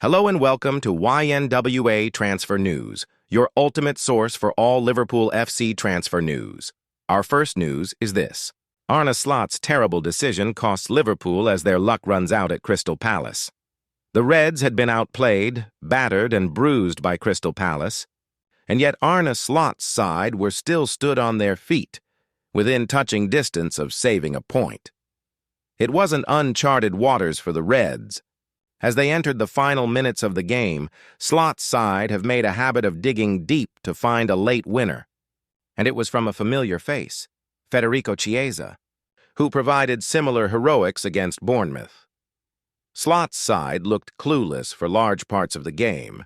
Hello and welcome to YNWA Transfer News, your ultimate source for all Liverpool FC transfer news. Our first news is this. Arne Slot's terrible decision costs Liverpool as their luck runs out at Crystal Palace. The Reds had been outplayed, battered, and bruised by Crystal Palace, and yet Arne Slot's side were still stood on their feet, within touching distance of saving a point. It wasn't uncharted waters for the Reds. As they entered the final minutes of the game, Slot's side have made a habit of digging deep to find a late winner. And it was from a familiar face, Federico Chiesa, who provided similar heroics against Bournemouth. Slot's side looked clueless for large parts of the game,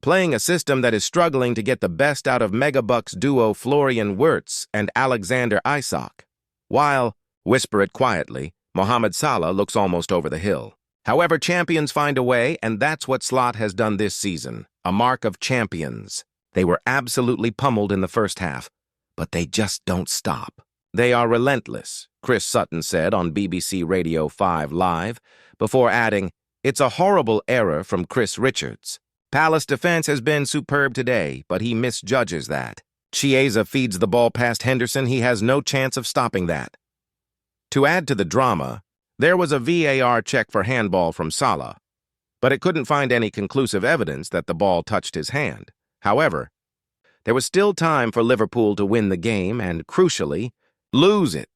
playing a system that is struggling to get the best out of Megabucks duo Florian Wirtz and Alexander Isak, while, whisper it quietly, Mohamed Salah looks almost over the hill. However, champions find a way, and that's what Slot has done this season, a mark of champions. They were absolutely pummeled in the first half, but they just don't stop. They are relentless, Chris Sutton said on BBC Radio 5 Live, before adding, "It's a horrible error from Chris Richards. Palace defense has been superb today, but he misjudges that. Chiesa feeds the ball past Henderson. He has no chance of stopping that." To add to the drama, there was a VAR check for handball from Salah, but it couldn't find any conclusive evidence that the ball touched his hand. However, there was still time for Liverpool to win the game and, crucially, lose it.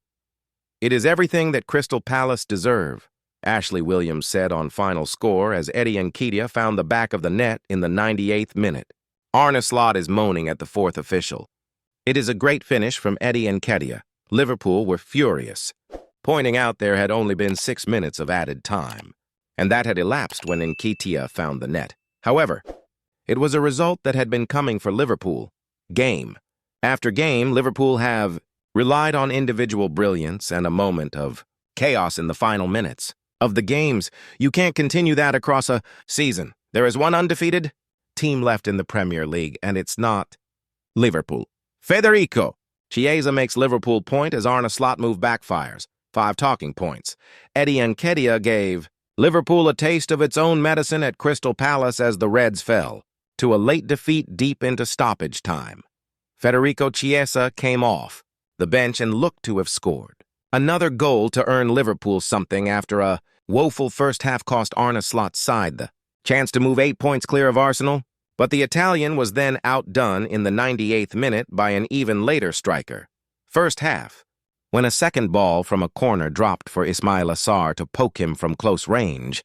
"It is everything that Crystal Palace deserve," Ashley Williams said on Final Score as Eddie Nketiah found the back of the net in the 98th minute. Arne Slot is moaning at the fourth official. "It is a great finish from Eddie Nketiah. Liverpool were furious," pointing out there had only been 6 minutes of added time, and that had elapsed when Nketiah found the net. However, it was a result that had been coming for Liverpool. Game after game, Liverpool have relied on individual brilliance and a moment of chaos in the final minutes of the games. You can't continue that across a season. There is one undefeated team left in the Premier League, and it's not Liverpool. Federico Chiesa makes Liverpool point as Arne Slot move backfires. 5 talking points. Eddie Nketiah gave Liverpool a taste of its own medicine at Crystal Palace as the Reds fell to a late defeat deep into stoppage time. Federico Chiesa came off the bench and looked to have scored another goal to earn Liverpool something after a woeful first half cost Arne Slot's side the chance to move 8 points clear of Arsenal, but the Italian was then outdone in the 98th minute by an even later striker. First half, when a second ball from a corner dropped for Ismail Assar to poke him from close range,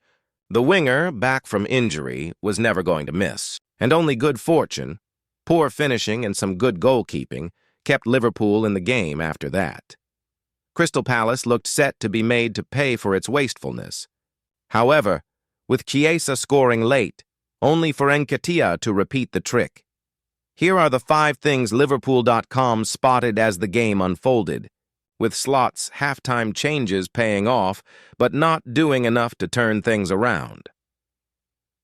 the winger, back from injury, was never going to miss, and only good fortune, poor finishing and some good goalkeeping kept Liverpool in the game after that. Crystal Palace looked set to be made to pay for its wastefulness. However, with Chiesa scoring late, only for Nketiah to repeat the trick. Here are the 5 things Liverpool.com spotted as the game unfolded, with Slot's halftime changes paying off, but not doing enough to turn things around.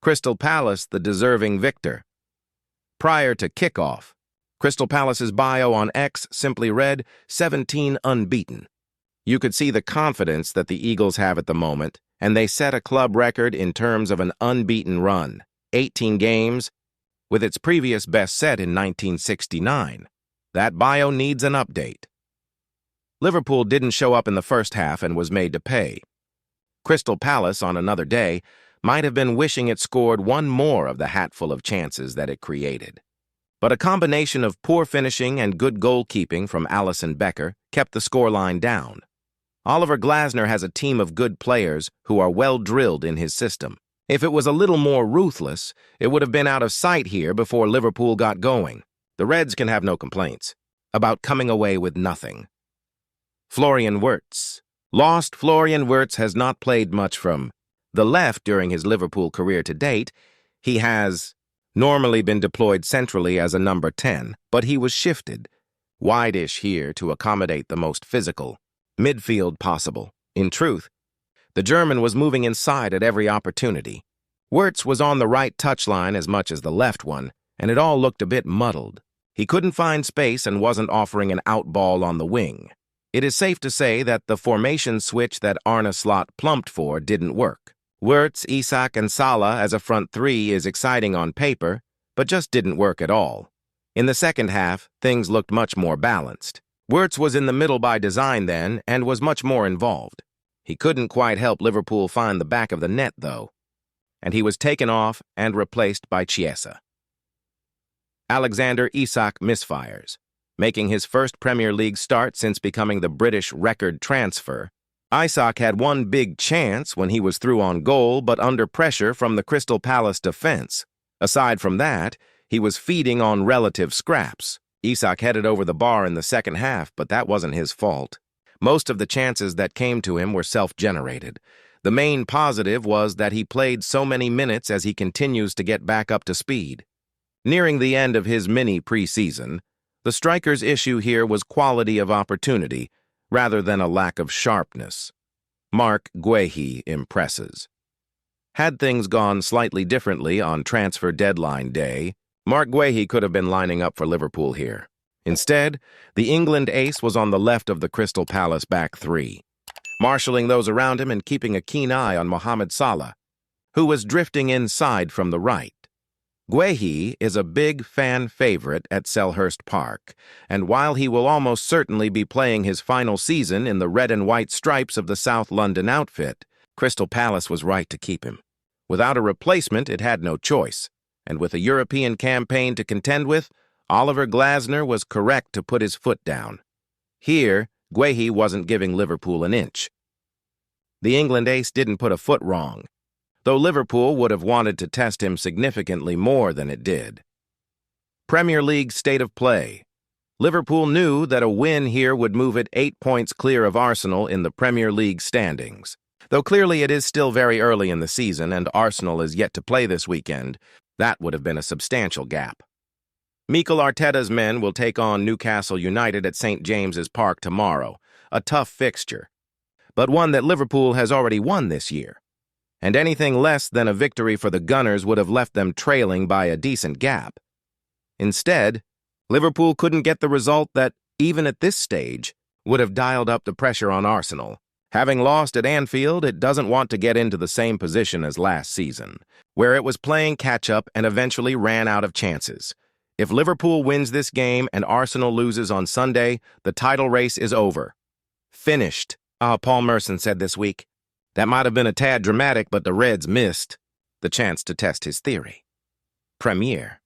Crystal Palace, the deserving victor. Prior to kickoff, Crystal Palace's bio on X simply read, 17 unbeaten. You could see the confidence that the Eagles have at the moment, and they set a club record in terms of an unbeaten run, 18 games, with its previous best set in 1969. That bio needs an update. Liverpool didn't show up in the first half and was made to pay. Crystal Palace, on another day, might have been wishing it scored one more of the hatful of chances that it created. But a combination of poor finishing and good goalkeeping from Alisson Becker kept the scoreline down. Oliver Glasner has a team of good players who are well drilled in his system. If it was a little more ruthless, it would have been out of sight here before Liverpool got going. The Reds can have no complaints about coming away with nothing. Florian Wirtz. Lost Florian Wirtz has not played much from the left during his Liverpool career to date. He has normally been deployed centrally as a number 10, but he was shifted wide-ish here to accommodate the most physical midfield possible. In truth, the German was moving inside at every opportunity. Wirtz was on the right touchline as much as the left one, and it all looked a bit muddled. He couldn't find space and wasn't offering an out ball on the wing. It is safe to say that the formation switch that Arne Slot plumped for didn't work. Wirtz, Isak, and Salah as a front three is exciting on paper, but just didn't work at all. In the second half, things looked much more balanced. Wirtz was in the middle by design then and was much more involved. He couldn't quite help Liverpool find the back of the net, though, and he was taken off and replaced by Chiesa. Alexander Isak misfires. Making his first Premier League start since becoming the British record transfer, Isak had one big chance when he was through on goal but under pressure from the Crystal Palace defense. Aside from that, he was feeding on relative scraps. Isak headed over the bar in the second half, but that wasn't his fault. Most of the chances that came to him were self-generated. The main positive was that he played so many minutes as he continues to get back up to speed. Nearing the end of his mini preseason, the striker's issue here was quality of opportunity rather than a lack of sharpness. Marc Guehi impresses. Had things gone slightly differently on transfer deadline day, Marc Guehi could have been lining up for Liverpool here. Instead, the England ace was on the left of the Crystal Palace back three, marshalling those around him and keeping a keen eye on Mohamed Salah, who was drifting inside from the right. Guehi is a big fan favorite at Selhurst Park, and while he will almost certainly be playing his final season in the red and white stripes of the South London outfit, Crystal Palace was right to keep him. Without a replacement, it had no choice, and with a European campaign to contend with, Oliver Glasner was correct to put his foot down. Here, Guehi wasn't giving Liverpool an inch. The England ace didn't put a foot wrong, though Liverpool would have wanted to test him significantly more than it did. Premier League state of play. Liverpool knew that a win here would move it 8 points clear of Arsenal in the Premier League standings. Though clearly it is still very early in the season and Arsenal is yet to play this weekend, that would have been a substantial gap. Mikel Arteta's men will take on Newcastle United at St. James's Park tomorrow, a tough fixture, but one that Liverpool has already won this year. And anything less than a victory for the Gunners would have left them trailing by a decent gap. Instead, Liverpool couldn't get the result that, even at this stage, would have dialed up the pressure on Arsenal. Having lost at Anfield, it doesn't want to get into the same position as last season, where it was playing catch-up and eventually ran out of chances. If Liverpool wins this game and Arsenal loses on Sunday, the title race is over. Finished, Paul Merson said this week. That might have been a tad dramatic, but the Reds missed the chance to test his theory. Premier.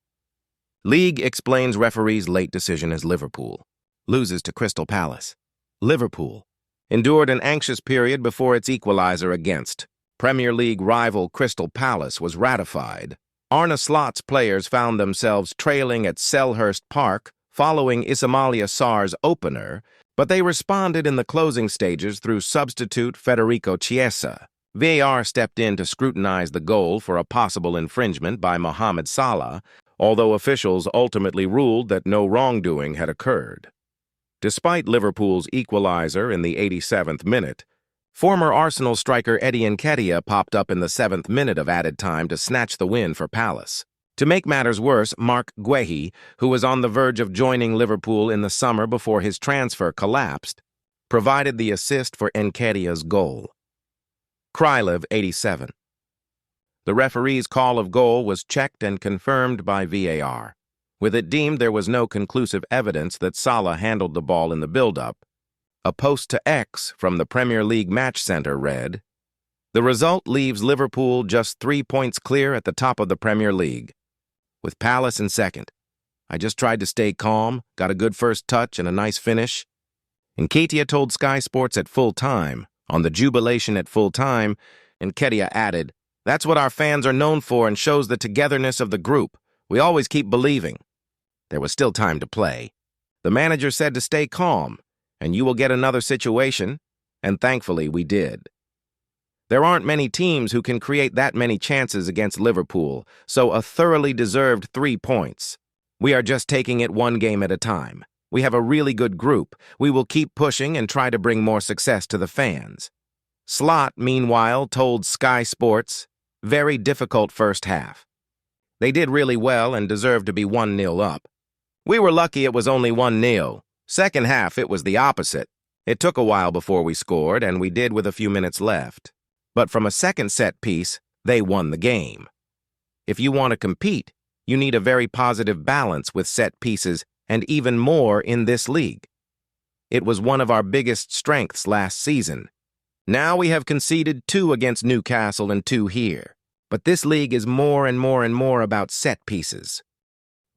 League explains referee's late decision as Liverpool loses to Crystal Palace. Liverpool endured an anxious period before its equalizer against Premier League rival Crystal Palace was ratified. Arne Slot's players found themselves trailing at Selhurst Park following Ismaila Sarr's opener, but they responded in the closing stages through substitute Federico Chiesa. VAR stepped in to scrutinize the goal for a possible infringement by Mohamed Salah, although officials ultimately ruled that no wrongdoing had occurred. Despite Liverpool's equalizer in the 87th minute, former Arsenal striker Eddie Nketiah popped up in the 7th minute of added time to snatch the win for Palace. To make matters worse, Marc Guehi, who was on the verge of joining Liverpool in the summer before his transfer collapsed, provided the assist for Nketiah's goal. Krylev, 87. The referee's call of goal was checked and confirmed by VAR. With it deemed there was no conclusive evidence that Salah handled the ball in the build-up, a post to X from the Premier League Match Centre read, "The result leaves Liverpool just 3 points clear at the top of the Premier League, with Palace in second. I just tried to stay calm, got a good first touch and a nice finish." Nketiah told Sky Sports at full time, on the jubilation at full time, Nketiah added, "That's what our fans are known for and shows the togetherness of the group. We always keep believing." There was still time to play. The manager said to stay calm, and you will get another situation, and thankfully we did. There aren't many teams who can create that many chances against Liverpool, so a thoroughly deserved 3 points. We are just taking it one game at a time. We have a really good group. We will keep pushing and try to bring more success to the fans. Slot, meanwhile, told Sky Sports, "Very difficult first half. They did really well and deserved to be 1-0 up. We were lucky it was only 1-0. Second half, it was the opposite. It took a while before we scored, and we did with a few minutes left. But from a second set piece, they won the game. If you want to compete, you need a very positive balance with set pieces and even more in this league. It was one of our biggest strengths last season. Now we have conceded 2 against Newcastle and 2 here. But this league is more and more about set pieces.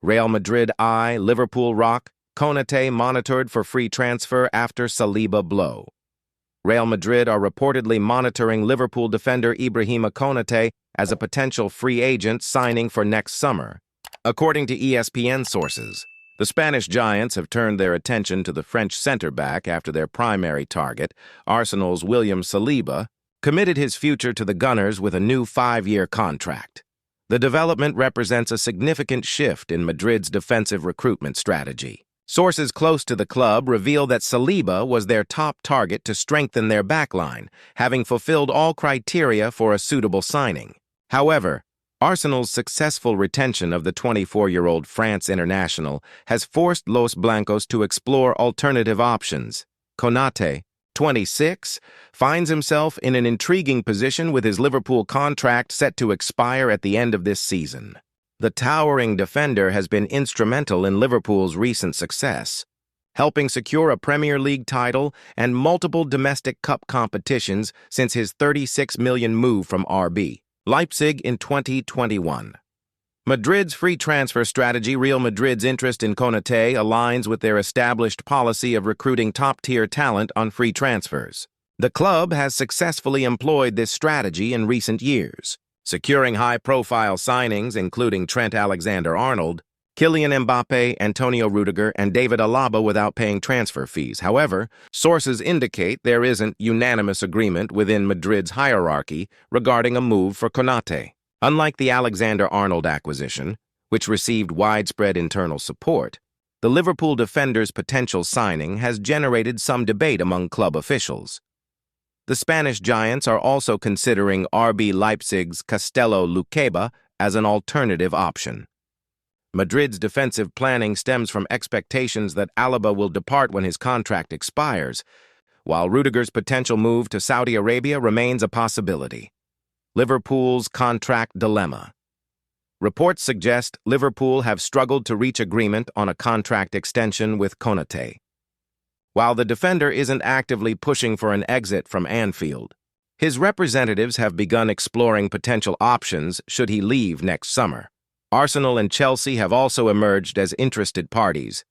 Real Madrid eye, Liverpool rock, Konate monitored for free transfer after Saliba blow. Real Madrid are reportedly monitoring Liverpool defender Ibrahima Konate as a potential free agent signing for next summer. According to ESPN sources, the Spanish Giants have turned their attention to the French centre-back after their primary target, Arsenal's William Saliba, committed his future to the Gunners with a new 5-year contract. The development represents a significant shift in Madrid's defensive recruitment strategy. Sources close to the club reveal that Saliba was their top target to strengthen their backline, having fulfilled all criteria for a suitable signing. However, Arsenal's successful retention of the 24-year-old France international has forced Los Blancos to explore alternative options. Konate, 26, finds himself in an intriguing position with his Liverpool contract set to expire at the end of this season. The towering defender has been instrumental in Liverpool's recent success, helping secure a Premier League title and multiple domestic cup competitions since his $36 million move from RB Leipzig in 2021. Madrid's free transfer strategy. Real Madrid's interest in Konate aligns with their established policy of recruiting top-tier talent on free transfers. The club has successfully employed this strategy in recent years, securing high-profile signings including Trent Alexander-Arnold, Kylian Mbappe, Antonio Rudiger, and David Alaba without paying transfer fees. However, sources indicate there isn't unanimous agreement within Madrid's hierarchy regarding a move for Konate. Unlike the Alexander-Arnold acquisition, which received widespread internal support, the Liverpool defender's potential signing has generated some debate among club officials. The Spanish Giants are also considering RB Leipzig's Castello Luqueba as an alternative option. Madrid's defensive planning stems from expectations that Alaba will depart when his contract expires, while Rudiger's potential move to Saudi Arabia remains a possibility. Liverpool's contract dilemma. Reports suggest Liverpool have struggled to reach agreement on a contract extension with Konate. While the defender isn't actively pushing for an exit from Anfield, his representatives have begun exploring potential options should he leave next summer. Arsenal and Chelsea have also emerged as interested parties,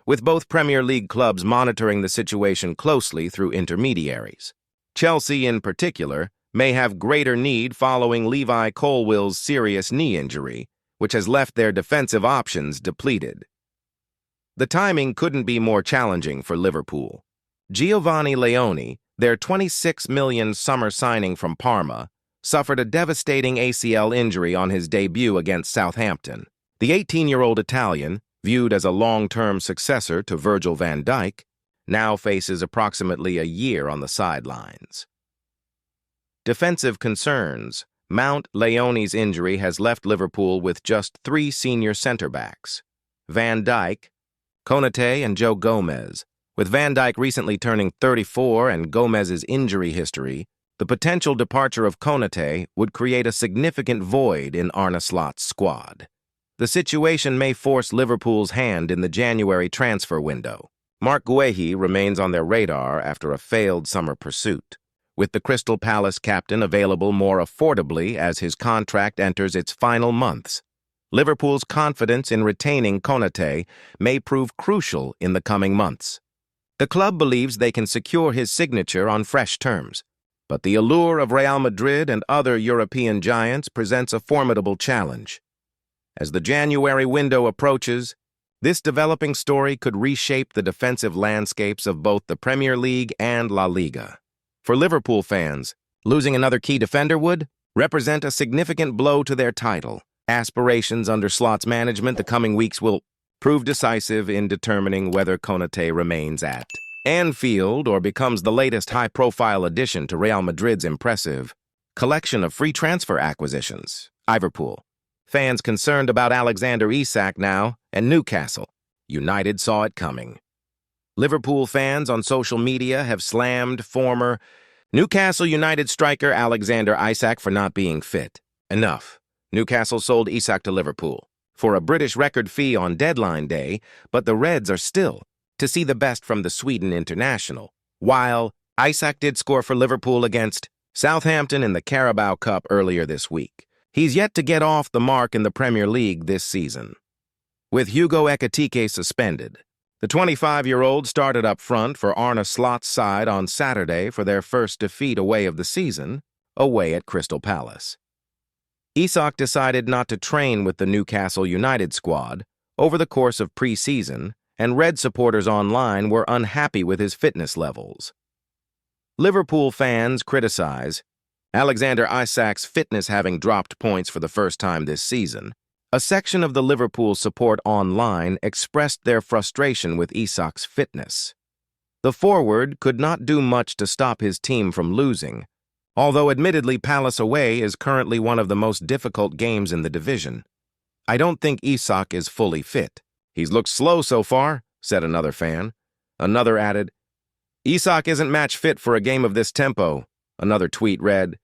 with both Premier League clubs monitoring the situation closely through intermediaries. Chelsea, in particular, may have greater need following Levi Colwill's serious knee injury, which has left their defensive options depleted. The timing couldn't be more challenging for Liverpool. Giovanni Leone, their $26 million summer signing from Parma, suffered a devastating ACL injury on his debut against Southampton. The 18-year-old Italian, viewed as a long-term successor to Virgil van Dijk, now faces approximately a year on the sidelines. Defensive concerns. Mount Leone's injury has left Liverpool with just 3 senior centre-backs: Van Dijk, Konate, and Joe Gomez. With Van Dijk recently turning 34 and Gomez's injury history, the potential departure of Konate would create a significant void in Arne Slot's squad. The situation may force Liverpool's hand in the January transfer window. Marc Guehi remains on their radar after a failed summer pursuit, with the Crystal Palace captain available more affordably as his contract enters its final months. Liverpool's confidence in retaining Konate may prove crucial in the coming months. The club believes they can secure his signature on fresh terms, but the allure of Real Madrid and other European giants presents a formidable challenge. As the January window approaches, this developing story could reshape the defensive landscapes of both the Premier League and La Liga. For Liverpool fans, losing another key defender would represent a significant blow to their title. Aspirations under Slot's management the coming weeks will prove decisive in determining whether Konate remains at Anfield or becomes the latest high-profile addition to Real Madrid's impressive collection of free transfer acquisitions. Liverpool fans concerned about Alexander Isak now, and Newcastle United saw it coming. Liverpool fans on social media have slammed former Newcastle United striker Alexander Isak for not being fit. Enough. Newcastle sold Isak to Liverpool for a British record fee on deadline day, but the Reds are still to see the best from the Sweden international. While Isak did score for Liverpool against Southampton in the Carabao Cup earlier this week, he's yet to get off the mark in the Premier League this season. With Hugo Ekitike suspended, the 25-year-old started up front for Arne Slot's side on Saturday for their first defeat away of the season, away at Crystal Palace. Isak decided not to train with the Newcastle United squad over the course of pre-season, and Red supporters online were unhappy with his fitness levels. Liverpool fans criticize Alexander Isak's fitness having dropped points for the first time this season. A section of the Liverpool support online expressed their frustration with Isak's fitness. The forward could not do much to stop his team from losing, although admittedly Palace away is currently one of the most difficult games in the division. I don't think Isak is fully fit. He's looked slow so far, said another fan. Another added, Isak isn't match fit for a game of this tempo. Another tweet read,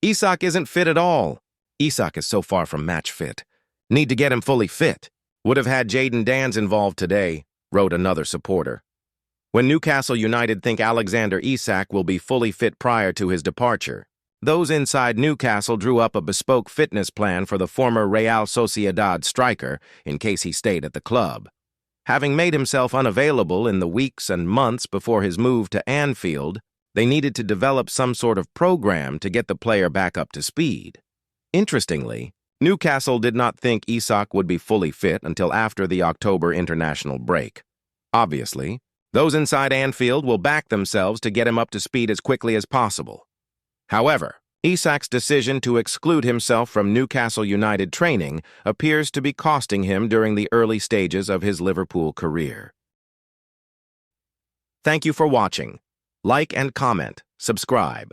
Isak isn't fit at all. Isak is so far from match fit. Need to get him fully fit. Would have had Jadon Danns involved today, wrote another supporter. When Newcastle United think Alexander Isak will be fully fit prior to his departure, those inside Newcastle drew up a bespoke fitness plan for the former Real Sociedad striker in case he stayed at the club. Having made himself unavailable in the weeks and months before his move to Anfield, they needed to develop some sort of program to get the player back up to speed. Interestingly, Newcastle did not think Isak would be fully fit until after the October international break. Obviously, those inside Anfield will back themselves to get him up to speed as quickly as possible. However, Isak's decision to exclude himself from Newcastle United training appears to be costing him during the early stages of his Liverpool career. Thank you for watching. Like and comment, subscribe.